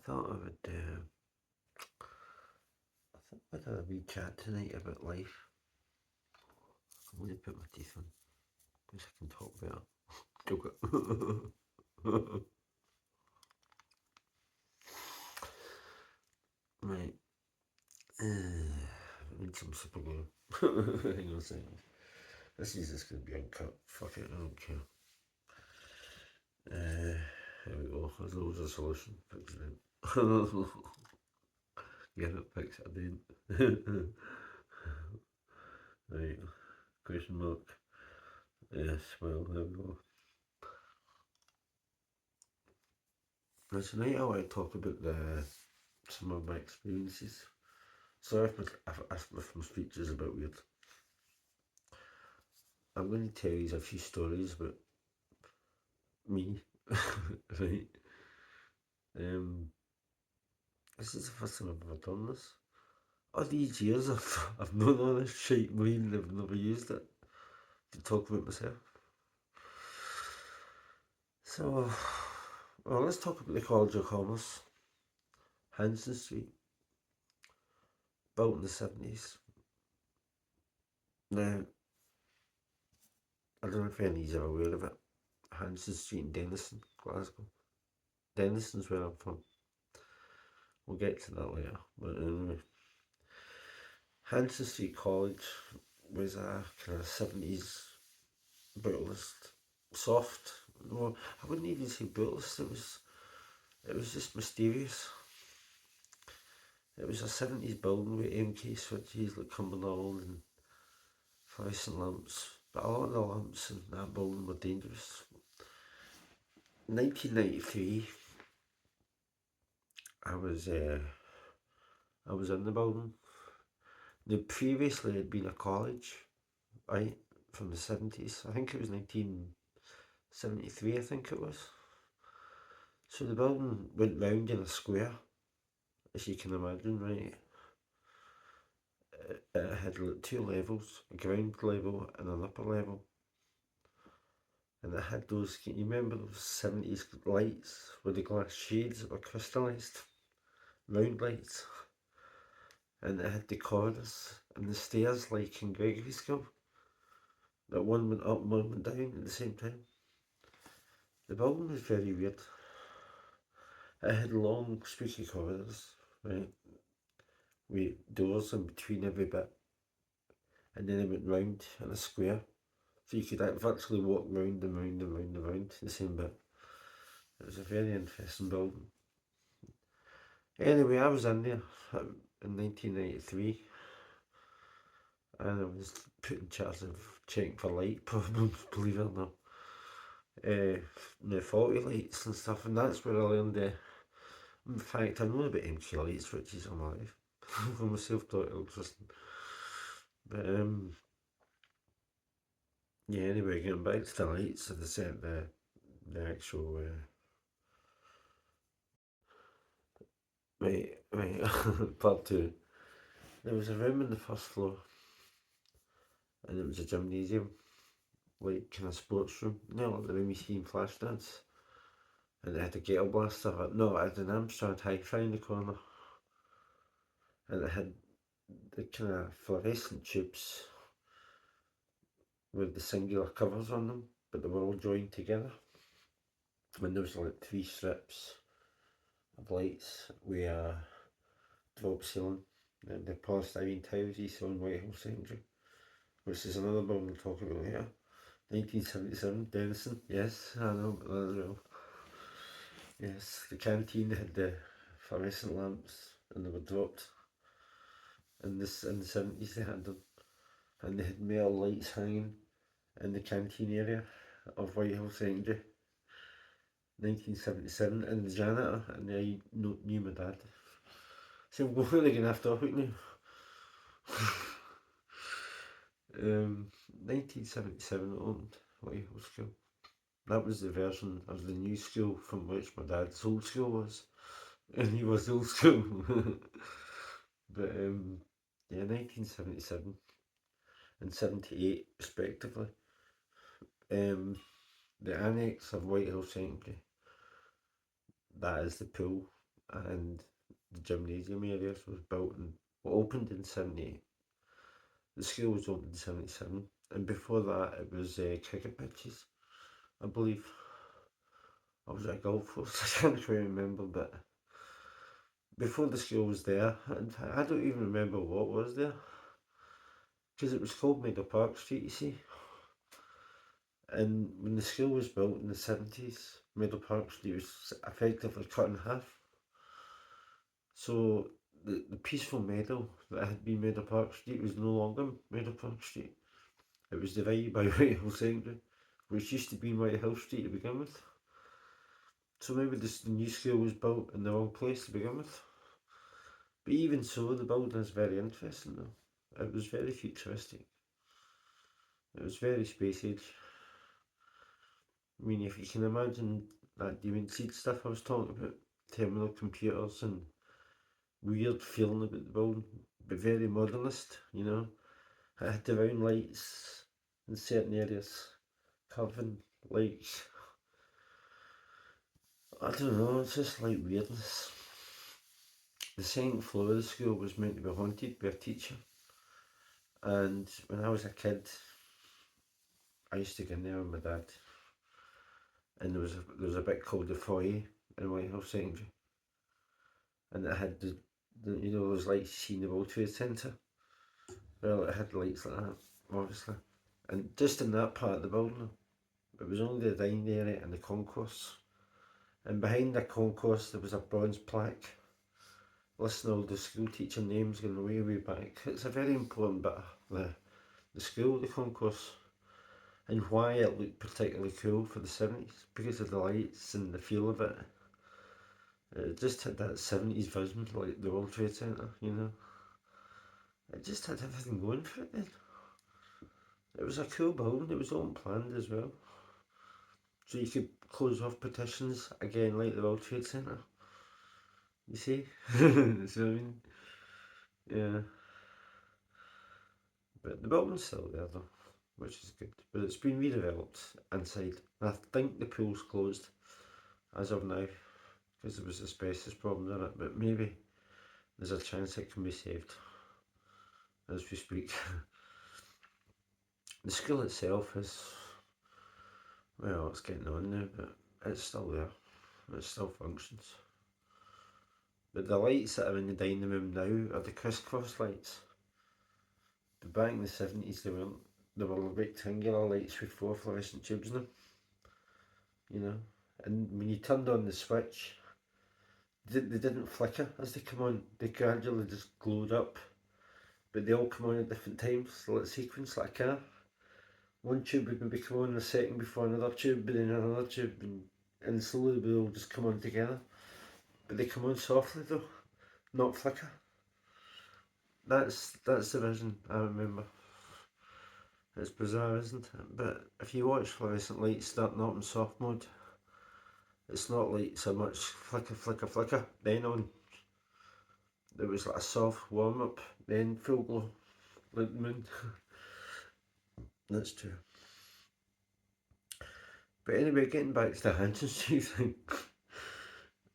thought I would, I thought I'd have a wee chat tonight about life. I'm going to put my teeth in, because I can talk better. Joke it. Right. I need some super glue. Hang on a second. This is just going to be uncut. Fuck it, I don't care. Here we go. There's loads of solution. Fix it. Get it, fix it, I didn't. Right. Question mark. Yes, well, there we go. Now tonight I want to talk about some of my experiences. Sorry if my speech is a bit weird. I'm going to tell you a few stories about me, right? This is the first time I've ever done this. All these years I've known all this shite mind and I've never used it to talk about myself. So, well, let's talk about the College of Commerce, Hanson Street, built in the 70s. Now, I don't know if any of you are aware of it. Hanson Street in Denison, Glasgow. Denison's where I'm from. We'll get to that later. But anyway, Hanson Street College was a kind of 70s brutalist, soft. Well, I wouldn't even say brutalist. It was just mysterious. It was a 70s building with MK switches like Cumbernauld and fluorescent lamps. But a lot of the lamps in that building were dangerous. 1993, I was in the building. Now previously it had been a college, right, from the 70s. I think it was 1973, I think it was. So the building went round in a square, as you can imagine, right. It had like two levels, a ground level and an upper level. And it had those, can you remember those 70s lights with the glass shades that were crystallised? Round lights. And it had the corridors and the stairs like in Gregory School. That one went up and one went down at the same time. The building was very weird. It had long spooky corridors, right, with doors in between every bit. And then it went round in a square. So you could virtually walk round and round and round and round the same bit. It was a very interesting building. Anyway, I was in there in 1993 and I was put in charge of checking for light problems, believe it or not. The faulty lights and stuff, and that's where I learned in fact, I know about MK light switches all my life. I'm a self-taught electrician. But yeah, anyway, getting back to the lights, and the actual right, part two. There was a room on the first floor, and it was a gymnasium, like kind of sports room. No, like the room you see in Flashdance. And it had a ghetto blaster. No, it had an Amstrad hi-fi in the corner. And it had the kind of fluorescent tubes with the singular covers on them, but they were all joined together. And there was like 3 strips of lights with a drop ceiling. And the polystyrene tiles you saw in Whitehall Secondary, which is another building we'll talk about later. 1977, Denison, yes, I know about that as well. Yes, the canteen had the fluorescent lamps and they were dropped. In the 70s they had them. And they had more lights hanging in the canteen area of Whitehall Secondary. 1977, and the janitor, and I knew my dad. So we're really going to have to talk now. 1977 it opened, Whitehall School. That was the version of the new school from which my dad's old school was. And he was old school. But yeah, 1977 and 78 respectively. The annex of Whitehall Secondary, that is the pool and the gymnasium areas was built and opened in 78. The school was opened in 77, and before that it was cricket pitches, I believe. I was at a golf course, I can't quite remember, but before the school was there, and I don't even remember what was there, because it was called Meadow Park Street, you see. And when the school was built in the 70s, Meadow Park Street was effectively cut in half. So the peaceful meadow that had been Meadow Park Street was no longer Meadow Park Street. It was divided by Whitehill Secondary, which used to be Whitehill Street to begin with. So maybe the new school was built in the wrong place to begin with. But even so, the building is very interesting though. It was very futuristic. It was very space age. I mean, if you can imagine that demon seed stuff I was talking about, terminal computers and weird feeling about the building, but very modernist, you know. It had the round lights in certain areas, curving lights. I don't know, it's just like weirdness. The second floor of the school was meant to be haunted by a teacher, and when I was a kid, I used to go in there with my dad, and there was a bit called the foyer in Whitehill Secondary, and it had the you know those lights you see in the World Trade Centre. Well, it had lights like that, obviously, and just in that part of the building, it was only the dining area and the concourse, and behind the concourse there was a bronze plaque listing all the school teacher names going way back. It's a very important bit of the school, the concourse, and why it looked particularly cool for the 70s, because of the lights and the feel of it. It just had that 70s vision, like the World Trade Centre, you know. It just had everything going for it then. It was a cool building, it was all planned as well. So you could close off partitions, again like the World Trade Centre. You see? See what I mean? Yeah. But the building's still there though, which is good. But it's been redeveloped inside. I think the pool's closed as of now, because there was asbestos problems in it, but maybe there's a chance it can be saved as we speak. The school itself is, well, it's getting on now, but it's still there. It still functions. But the lights that are in the dining room now are the crisscross lights. But back in the 70s they were rectangular lights with 4 fluorescent tubes in them. You know? And when you turned on the switch, they didn't flicker as they come on. They gradually just glowed up. But they all come on at different times, like a sequence, like a car. One tube would maybe come on a second before another tube, but then another tube, and slowly they all just come on together. But they come on softly though, not flicker. That's the vision I remember. It's bizarre, isn't it? But if you watch fluorescent lights starting up in soft mode, it's not like so much flicker, then on. There was like a soft warm up, then full glow, like the moon. That's true. But anyway, getting back to the Hanson Street thing,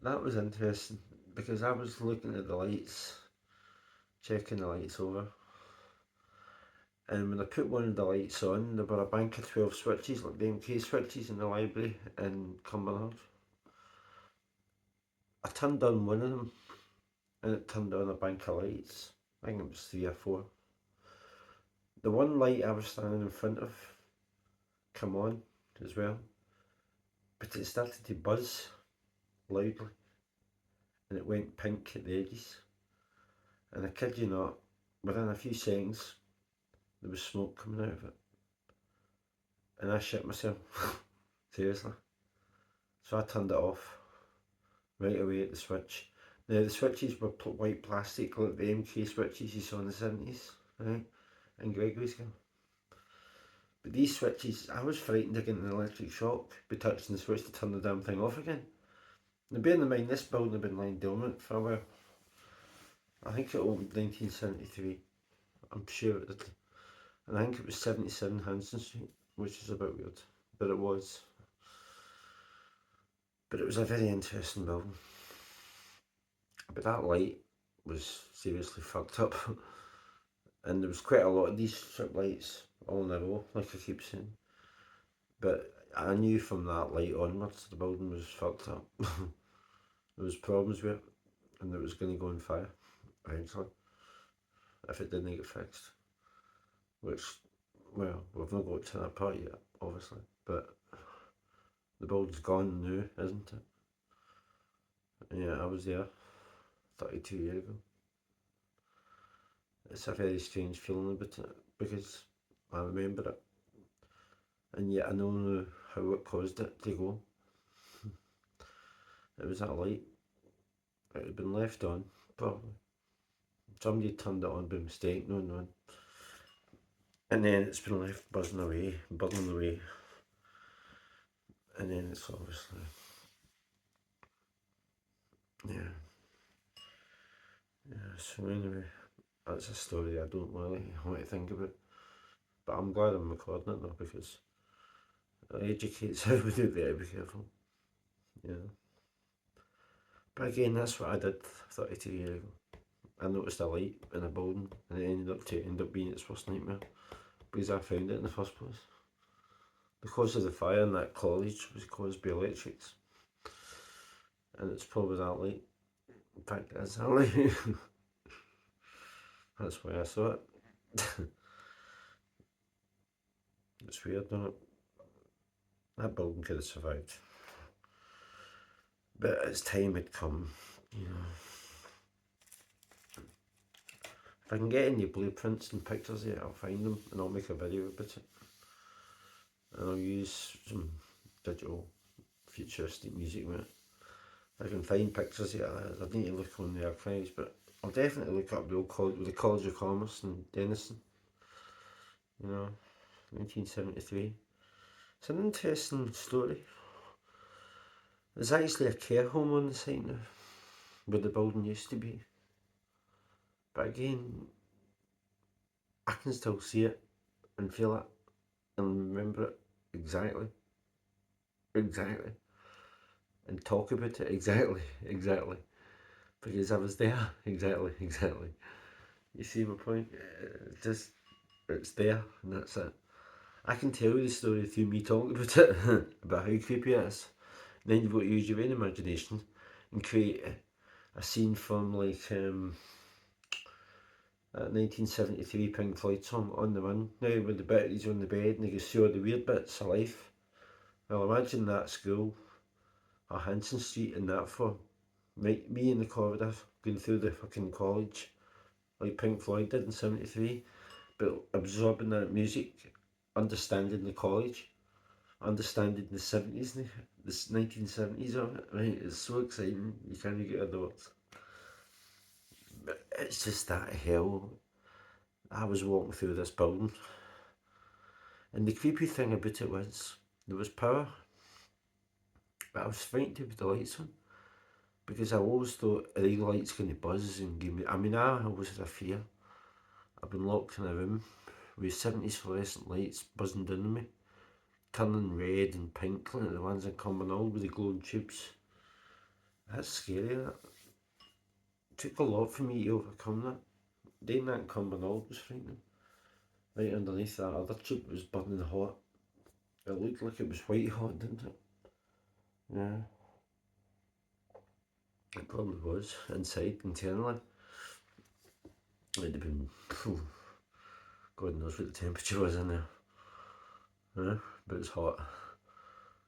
that was interesting because I was looking at the lights, checking the lights over, and when I put one of the lights on, there were a bank of 12 switches, like the MK switches in the library in Cumberland. I turned on one of them and it turned on a bank of lights. I think it was 3 or 4. The one light I was standing in front of come on as well, but it started to buzz loudly and it went pink at the edges. And I kid you not, within a few seconds there was smoke coming out of it. And I shit myself, seriously. So I turned it off right away at the switch. Now the switches were white plastic, like the MK switches you saw in the 70s, right? In Gregory's game. But these switches, I was frightened of getting an electric shock by touching the switch to turn the damn thing off again. Now bearing in mind this building had been lying dormant for a while. I think it opened 1973, I'm sure it did. And I think it was 77 Hanson Street, which is a bit weird, but it was. But it was a very interesting building. But that light was seriously fucked up. And there was quite a lot of these strip lights all in a row, like I keep saying. But I knew from that light onwards the building was fucked up. There was problems with it, and it was going to go on fire eventually if it didn't get fixed. Which, well, we've not got to that part yet, obviously, but the building's gone now, isn't it? Yeah, I was there 32 years ago. It's a very strange feeling about it because I remember it, and yet I don't know how it caused it to go. It was that light. It had been left on, probably. Somebody turned it on by mistake, no one. And then it's been left buzzing away, bubbling away. And then it's obviously, yeah. So anyway, that's a story I don't really want to think about. But I'm glad I'm recording it though, because it educates everybody to be careful. Yeah. But again, that's what I did 32 years ago. I noticed a light in a building and it ended up being its worst nightmare because I found it in the first place. Because of the fire in that college was caused by electrics. And it's probably that light. In fact, it is that light. That's why I saw it. It's weird, isn't it? That building could have survived. But its time had come, you know. If I can get any blueprints and pictures of it, I'll find them and I'll make a video about it. And I'll use some digital futuristic music with it. If I can find pictures of it, I need to look on the archives, but I'll definitely look up the old college, with the College of Commerce in Denison. You know, 1973. It's an interesting story. There's actually a care home on the site now, where the building used to be. But again, I can still see it and feel it and remember it exactly. And talk about it exactly. Because I was there, exactly. You see my point? It's there and that's it. I can tell you the story through me talking about it, about how creepy it is. Then you've got to use your own imagination and create a scene from like that 1973 Pink Floyd song, On the Run. Now when the bit he's on the bed and he can see all the weird bits of life. Well, imagine that school, or Hanson Street in that form. Me in the corridor, going through the fucking college, like Pink Floyd did in 73, but absorbing that music, understanding the college, understanding the 70s, this 1970s of it, right? It's so exciting, you can't get out the words. But it's just that hell. I was walking through this building, and the creepy thing about it was, there was power, but I was frightened with the lights on, because I always thought, are the lights going to buzz and give me, I always had a fear. I've been locked in a room with 70s fluorescent lights buzzing down on me, turning red and pink like the ones in Cumbernauld with the glowing tubes. That's scary, that. It took a lot for me to overcome that. Doing that in Cumbernauld was frightening. Right underneath that other tube was burning hot. It looked like it was white hot, didn't it? Yeah. It probably was, inside, internally. It'd have been, God knows what the temperature was in there. Yeah, but it's hot.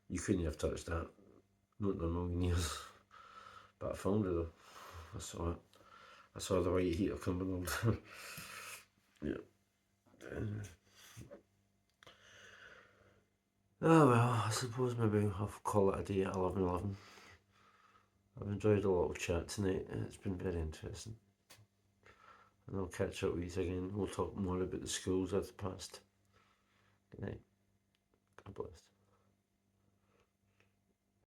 You couldn't have touched that. Not in a million years. But I filmed it though. I saw it. I saw the white heat of Cumbernauld. Yeah. Oh well, I suppose maybe I'll call it a day at 11:11. I've enjoyed a little chat tonight. It's been very interesting. And I'll catch up with you again. We'll talk more about the schools of the past. Good night. God bless.